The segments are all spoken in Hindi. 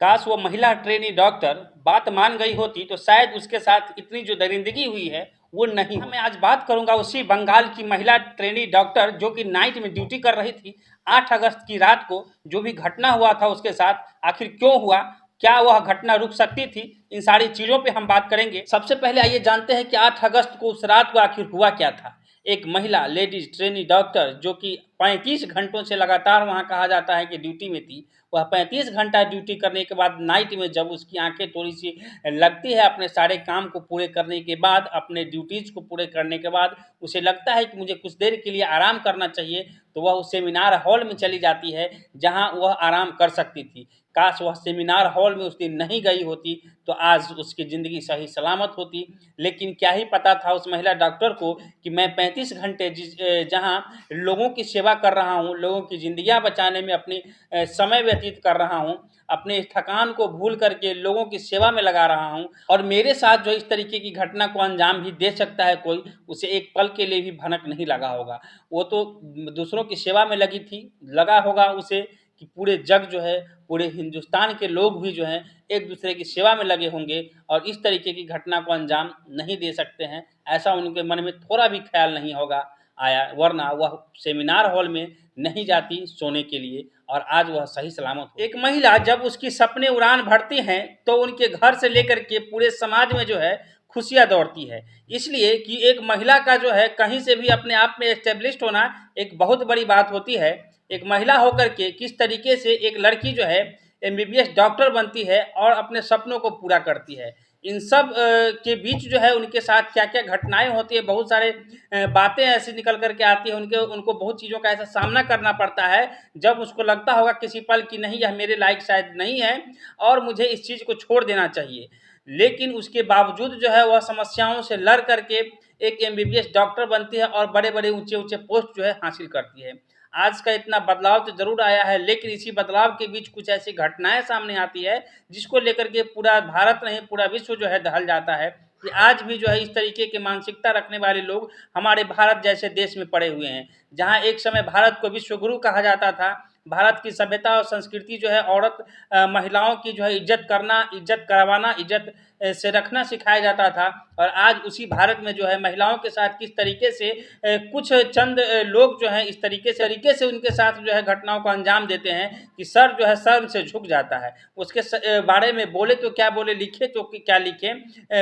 काश वो महिला ट्रेनी डॉक्टर बात मान गई होती तो शायद उसके साथ इतनी जो दरिंदगी हुई है वो नहीं। मैं आज बात करूंगा उसी बंगाल की महिला ट्रेनी डॉक्टर जो कि नाइट में ड्यूटी कर रही थी। 8 अगस्त की रात को जो भी घटना हुआ था उसके साथ आखिर क्यों हुआ, क्या वह घटना रुक सकती थी, इन सारी चीज़ों पे हम बात करेंगे। सबसे पहले आइए जानते हैं कि 8 अगस्त को उस रात को आखिर हुआ क्या था। एक महिला लेडीज ट्रेनी डॉक्टर जो कि 35 घंटों से लगातार वहां कहा जाता है कि ड्यूटी में थी, वह 35 घंटा ड्यूटी करने के बाद नाइट में जब उसकी आंखें थोड़ी सी लगती है अपने सारे काम को पूरे करने के बाद, अपने ड्यूटीज़ को पूरे करने के बाद उसे लगता है कि मुझे कुछ देर के लिए आराम करना चाहिए, तो वह उस सेमिनार हॉल में चली जाती है जहां वह आराम कर सकती थी। काश वह सेमिनार हॉल में उस दिन नहीं गई होती तो आज उसकी ज़िंदगी सही सलामत होती। लेकिन क्या ही पता था उस महिला डॉक्टर को कि मैं 35 घंटे जहां लोगों की सेवा कर रहा हूं, लोगों की ज़िंदगियां बचाने में अपनी समय व्यतीत कर रहा हूं, अपने थकान को भूल करके लोगों की सेवा में लगा रहा हूं, और मेरे साथ जो इस तरीके की घटना को अंजाम भी दे सकता है कोई, उसे एक पल के लिए भी भनक नहीं लगा होगा। वो तो दूसरों की सेवा में लगी थी, लगा होगा उसे कि पूरे जग जो है, पूरे हिंदुस्तान के लोग भी जो हैं एक दूसरे की सेवा में लगे होंगे और इस तरीके की घटना को अंजाम नहीं दे सकते हैं, ऐसा उनके मन में थोड़ा भी ख्याल नहीं होगा आया, वरना वह सेमिनार हॉल में नहीं जाती सोने के लिए और आज वह सही सलामत हो। एक महिला जब उसकी सपने उड़ान भरती हैं तो उनके घर से लेकर के पूरे समाज में जो है खुशियां दौड़ती है, इसलिए कि एक महिला का जो है कहीं से भी अपने आप में एस्टेब्लिश्ड होना एक बहुत बड़ी बात होती है। एक महिला होकर के किस तरीके से एक लड़की जो है एमबीबीएस डॉक्टर बनती है और अपने सपनों को पूरा करती है, इन सब के बीच जो है उनके साथ क्या क्या घटनाएं होती है, बहुत सारे बातें ऐसी निकल करके आती है, उनको बहुत चीज़ों का ऐसा सामना करना पड़ता है जब उसको लगता होगा किसी पल कि नहीं यह मेरे लायक शायद नहीं है और मुझे इस चीज़ को छोड़ देना चाहिए। लेकिन उसके बावजूद जो है वह समस्याओं से लड़ करके एक एमबीबीएस डॉक्टर बनती है और बड़े बड़े ऊंचे ऊंचे पोस्ट जो है हासिल करती है। आज का इतना बदलाव तो जरूर आया है, लेकिन इसी बदलाव के बीच कुछ ऐसी घटनाएं सामने आती है जिसको लेकर के पूरा भारत नहीं पूरा विश्व जो है दहल जाता है कि आज भी जो है इस तरीके की मानसिकता रखने वाले लोग हमारे भारत जैसे देश में पड़े हुए हैं, जहां एक समय भारत को विश्व गुरु कहा जाता था। भारत की सभ्यता और संस्कृति जो है औरत महिलाओं की जो है इज्जत करना, इज्जत करवाना, इज्जत से रखना सिखाया जाता था, और आज उसी भारत में जो है महिलाओं के साथ किस तरीके से कुछ चंद लोग जो हैं इस तरीके से उनके साथ जो है घटनाओं को अंजाम देते हैं कि सर जो है शर्म से झुक जाता है। उसके बारे में बोले तो क्या बोले, लिखे तो क्या लिखे,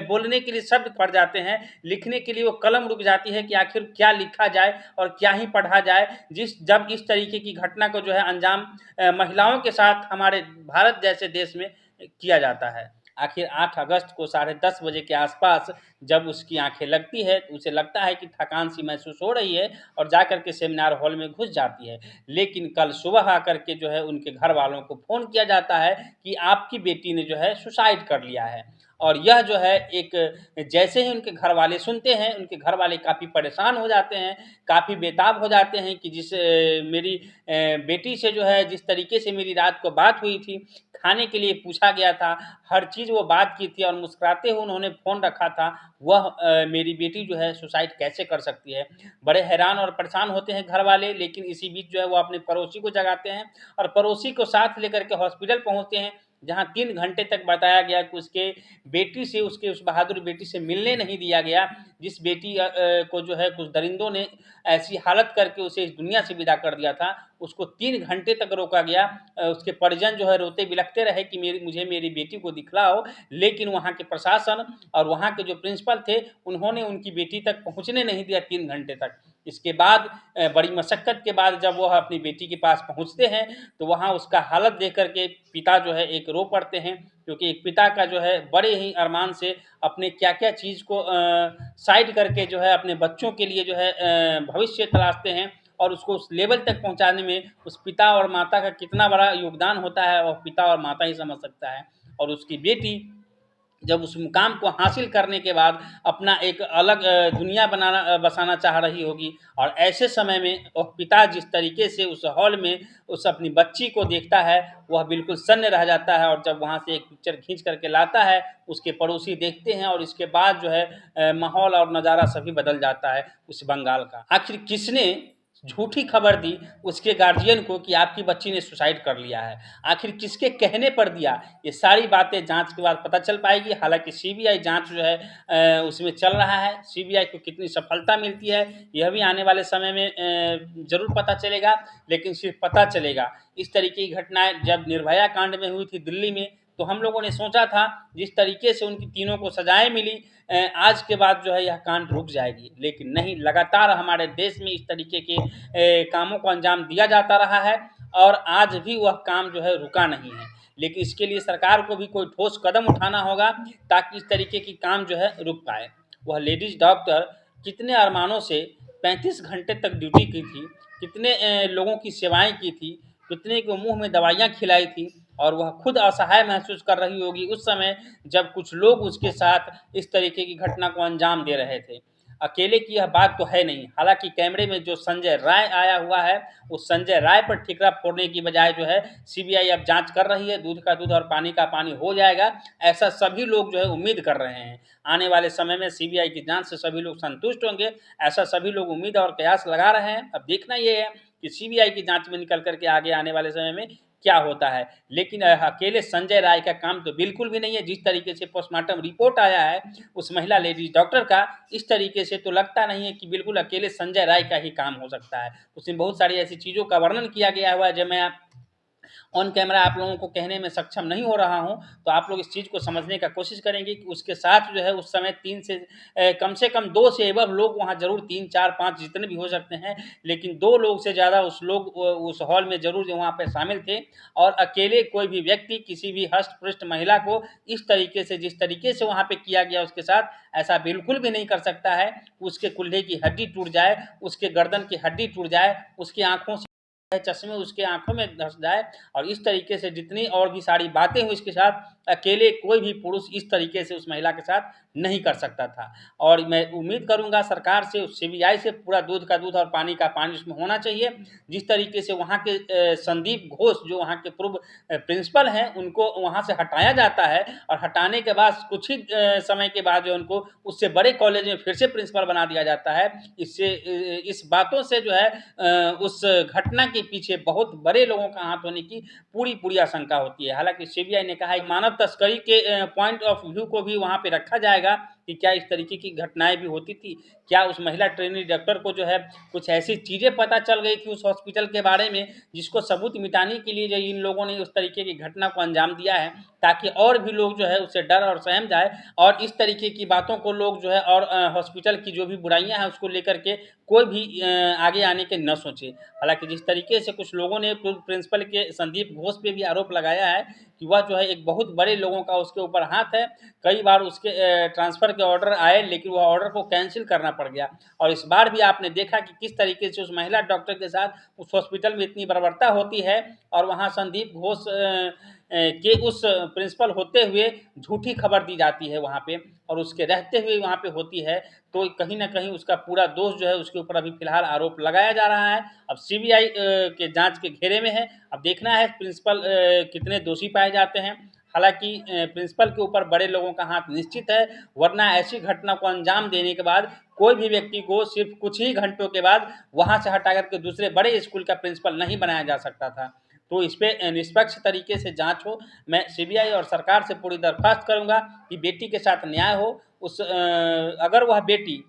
बोलने के लिए शब्द पड़ जाते हैं, लिखने के लिए वो कलम रुक जाती है कि आखिर क्या लिखा जाए और क्या ही पढ़ा जाए जब इस तरीके की घटना को जो है अंजाम महिलाओं के साथ हमारे भारत जैसे देश में किया जाता है। आखिर 8 अगस्त को 10:30 बजे के आसपास जब उसकी आंखें लगती है तो उसे लगता है कि थकान सी महसूस हो रही है और जाकर के सेमिनार हॉल में घुस जाती है। लेकिन कल सुबह आकर के जो है उनके घर वालों को फ़ोन किया जाता है कि आपकी बेटी ने जो है सुसाइड कर लिया है, और यह जो है एक, जैसे ही उनके घर वाले सुनते हैं उनके घर वाले काफ़ी परेशान हो जाते हैं, काफ़ी बेताब हो जाते हैं कि मेरी बेटी से जो है जिस तरीके से मेरी रात को बात हुई थी, खाने के लिए पूछा गया था, हर चीज़ वो बात की थी और मुस्कुराते हुए उन्होंने फ़ोन रखा था, वह मेरी बेटी जो है सुसाइड कैसे कर सकती है। बड़े हैरान और परेशान होते हैं घर वाले, लेकिन इसी बीच जो है वो अपने पड़ोसी को जगाते हैं और पड़ोसी को साथ लेकर के हॉस्पिटल पहुँचते हैं, जहाँ 3 घंटे तक बताया गया कि उसके बेटी से, उसके उस बहादुर बेटी से मिलने नहीं दिया गया, जिस बेटी को जो है कुछ दरिंदों ने ऐसी हालत करके उसे इस दुनिया से विदा कर दिया था, उसको 3 घंटे तक रोका गया। उसके परिजन जो है रोते बिलखते रहे कि मुझे मेरी बेटी को दिखलाओ, लेकिन वहाँ के प्रशासन और वहाँ के जो प्रिंसिपल थे उन्होंने उनकी बेटी तक पहुँचने नहीं दिया 3 घंटे तक। इसके बाद बड़ी मशक्क़त के बाद जब वह अपनी बेटी के पास पहुँचते हैं तो वहाँ उसका हालत देख कर के पिता जो है एक रो पड़ते हैं, क्योंकि एक पिता का जो है बड़े ही अरमान से अपने क्या-क्या चीज़ को साइड करके जो है अपने बच्चों के लिए जो है भविष्य तलाशते हैं, और उसको उस लेवल तक पहुँचाने में उस पिता और माता का कितना बड़ा योगदान होता है और पिता और माता ही समझ सकता है। और उसकी बेटी जब उस मुकाम को हासिल करने के बाद अपना एक अलग दुनिया बसाना चाह रही होगी, और ऐसे समय में वह पिता जिस तरीके से उस हॉल में उस अपनी बच्ची को देखता है वह बिल्कुल सन्न रह जाता है, और जब वहाँ से एक पिक्चर खींच करके लाता है उसके पड़ोसी देखते हैं, और इसके बाद जो है माहौल और नज़ारा सभी बदल जाता है उस बंगाल का। आखिर किसने झूठी खबर दी उसके गार्जियन को कि आपकी बच्ची ने सुसाइड कर लिया है। आखिर किसके कहने पर दिया, ये सारी बातें जांच के बाद पता चल पाएगी। हालांकि सीबीआई जांच जो है उसमें चल रहा है। सीबीआई को कितनी सफलता मिलती है यह भी आने वाले समय में ज़रूर पता चलेगा। लेकिन सिर्फ पता चलेगा, इस तरीके की घटनाएं जब निर्भया कांड में हुई थी दिल्ली में, तो हम लोगों ने सोचा था जिस तरीके से उनकी तीनों को सजाएं मिली, आज के बाद जो है यह कांड रुक जाएगी। लेकिन नहीं, लगातार हमारे देश में इस तरीके के कामों को अंजाम दिया जाता रहा है और आज भी वह काम जो है रुका नहीं है। लेकिन इसके लिए सरकार को भी कोई ठोस कदम उठाना होगा ताकि इस तरीके की काम जो है रुक पाए। वह लेडीज डॉक्टर कितने अरमानों से 35 घंटे तक ड्यूटी की थी, कितने लोगों की सेवाएं की थी, कितने को मुंह में दवाइयाँ खिलाई थी, और वह खुद असहाय महसूस कर रही होगी उस समय जब कुछ लोग उसके साथ इस तरीके की घटना को अंजाम दे रहे थे। अकेले की यह बात तो है नहीं। हालांकि कैमरे में जो संजय राय आया हुआ है, उस संजय राय पर ठिकरा फोड़ने की बजाय जो है सीबीआई अब जांच कर रही है। दूध का दूध और पानी का पानी हो जाएगा, ऐसा सभी लोग जो है उम्मीद कर रहे हैं। आने वाले समय में सीबीआई की जांच से सभी लोग संतुष्ट होंगे, ऐसा सभी लोग उम्मीद और कयास लगा रहे हैं। अब देखना ये है कि सीबीआई की जांच में निकल करके आगे आने वाले समय में क्या होता है। लेकिन अकेले संजय राय का काम तो बिल्कुल भी नहीं है। जिस तरीके से पोस्टमार्टम रिपोर्ट आया है उस महिला लेडीज डॉक्टर का, इस तरीके से तो लगता नहीं है कि बिल्कुल अकेले संजय राय का ही काम हो सकता है। उसमें बहुत सारी ऐसी चीज़ों का वर्णन किया गया हुआ है जब मैं ऑन कैमरा आप लोगों को कहने में सक्षम नहीं हो रहा हूं, तो आप लोग इस चीज़ को समझने का कोशिश करेंगे कि उसके साथ जो है उस समय कम से कम 2 से एबव लोग वहां जरूर, 3, 4, 5 जितने भी हो सकते हैं, लेकिन 2 लोग से ज़्यादा उस हॉल में जरूर वहां पे शामिल थे। और अकेले कोई भी व्यक्ति किसी भी हष्ट पृष्ठ महिला को इस तरीके से, जिस तरीके से वहां पे किया गया उसके साथ, ऐसा बिल्कुल भी नहीं कर सकता है। उसके कुल्हे की हड्डी टूट जाए, उसके गर्दन की हड्डी टूट जाए, उसकी आंखों से चश्मे उसके आंखों में धस जाए, और इस तरीके से जितनी और भी सारी बातें हुई इसके साथ, अकेले कोई भी पुरुष इस तरीके से उस महिला के साथ नहीं कर सकता था। और मैं उम्मीद करूंगा सरकार से, सीबीआई से, पूरा दूध का दूध और पानी का पानी उसमें होना चाहिए। जिस तरीके से वहाँ के संदीप घोष जो वहाँ के पूर्व प्रिंसिपल हैं, उनको वहाँ से हटाया जाता है, और हटाने के बाद कुछ ही समय के बाद जो उनको उससे बड़े कॉलेज में फिर से प्रिंसिपल बना दिया जाता है। इससे इस बातों से जो है उस घटना के पीछे बहुत बड़े लोगों का हाथ होने की पूरी आशंका होती है। हालांकि सीबीआई ने कहा है मानव तस्करी के पॉइंट ऑफ व्यू को भी वहां पे रखा जाएगा कि क्या इस तरीके की घटनाएं भी होती थी, क्या उस महिला ट्रेनी डॉक्टर को जो है कुछ ऐसी चीज़ें पता चल गई थी उस हॉस्पिटल के बारे में जिसको सबूत मिटाने के लिए जो इन लोगों ने उस तरीके की घटना को अंजाम दिया है, ताकि और भी लोग जो है उससे डर और सहम जाए, और इस तरीके की बातों को लोग जो है, और हॉस्पिटल की जो भी बुराइयां हैं उसको लेकर के कोई भी आगे आने के न सोचे। हालांकि जिस तरीके से कुछ लोगों ने प्रिंसिपल के संदीप घोष पे भी आरोप लगाया है कि वह जो है एक बहुत बड़े लोगों का उसके ऊपर हाथ है, कई बार उसके ट्रांसफ़र के ऑर्डर आए लेकिन वह ऑर्डर को कैंसिल करना पड़ गया। और इस बार भी आपने देखा कि किस तरीके से उस महिला डॉक्टर के साथ उस हॉस्पिटल में इतनी बर्बरता होती है, और वहाँ संदीप घोष के उस प्रिंसिपल होते हुए झूठी खबर दी जाती है वहाँ पे, और उसके रहते हुए वहाँ पे होती है। तो कहीं ना कहीं उसका पूरा दोष जो है उसके ऊपर अभी फिलहाल आरोप लगाया जा रहा है। अब सीबीआई के जांच के घेरे में है। अब देखना है प्रिंसिपल कितने दोषी पाए जाते हैं। हालांकि प्रिंसिपल के ऊपर बड़े लोगों का हाथ निश्चित है, वरना ऐसी घटना को अंजाम देने के बाद कोई भी व्यक्ति को सिर्फ कुछ ही घंटों के बाद वहां से हटा करके दूसरे बड़े स्कूल का प्रिंसिपल नहीं बनाया जा सकता था। तो इस पे निष्पक्ष तरीके से जांच हो। मैं सीबीआई और सरकार से पूरी दरख्वास्त करूंगा कि बेटी के साथ न्याय हो। अगर वह बेटी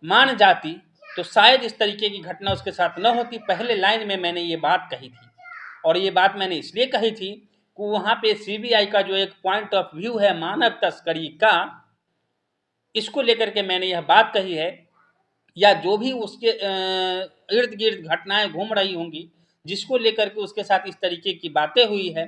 मान जाती तो शायद इस तरीके की घटना उसके साथ न होती। पहले लाइन में मैंने ये बात कही थी, और ये बात मैंने इसलिए कही थी कि वहाँ पे सीबीआई का जो एक पॉइंट ऑफ व्यू है मानव तस्करी का, इसको लेकर के मैंने यह बात कही है, या जो भी उसके इर्द गिर्द घटनाएं घूम रही होंगी जिसको लेकर के उसके साथ इस तरीके की बातें हुई है,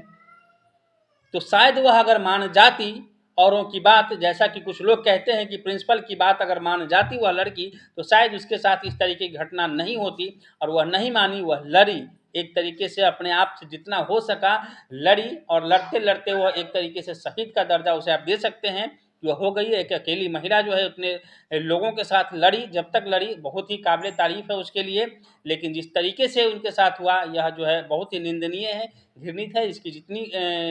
तो शायद वह अगर मान जाती औरों की बात, जैसा कि कुछ लोग कहते हैं कि प्रिंसिपल की बात अगर मान जाती वह लड़की, तो शायद उसके साथ इस तरीके की घटना नहीं होती। और वह नहीं मानी, वह लड़ी, एक तरीके से अपने आप से जितना हो सका लड़ी, और लड़ते लड़ते वह एक तरीके से शहीद का दर्जा उसे आप दे सकते हैं। कि वो हो गई है। एक अकेली महिला जो है उतने लोगों के साथ लड़ी, जब तक लड़ी बहुत ही काबिल तारीफ़ है उसके लिए। लेकिन जिस तरीके से उनके साथ हुआ यह जो है बहुत ही निंदनीय है, घृणित है। इसकी जितनी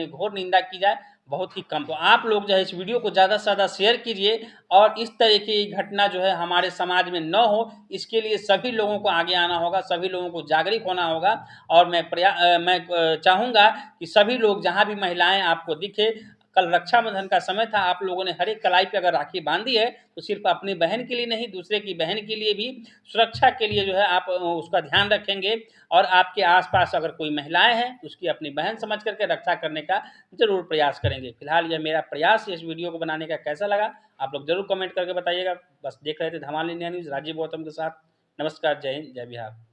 घोर निंदा की जाए बहुत ही कम। तो आप लोग जो है इस वीडियो को ज़्यादा से ज़्यादा शेयर कीजिए और इस तरह की घटना जो है हमारे समाज में न हो, इसके लिए सभी लोगों को आगे आना होगा, सभी लोगों को जागरूक होना होगा। और मैं चाहूँगा कि सभी लोग, जहाँ भी महिलाएं आपको दिखे, कल रक्षाबंधन का समय था, आप लोगों ने हर एक कलाई पे अगर राखी बांधी है तो सिर्फ अपनी बहन के लिए नहीं, दूसरे की बहन के लिए भी सुरक्षा के लिए जो है आप उसका ध्यान रखेंगे। और आपके आसपास अगर कोई महिलाएं हैं तो उसकी अपनी बहन समझ करके रक्षा करने का जरूर प्रयास करेंगे। फिलहाल यह मेरा प्रयास इस वीडियो को बनाने का कैसा लगा आप लोग जरूर कमेंट करके बताइएगा। बस देख रहे थे धमाल इंडिया न्यूज़, राजीव गौतम के साथ। नमस्कार, जय हिंद, जय बिहार।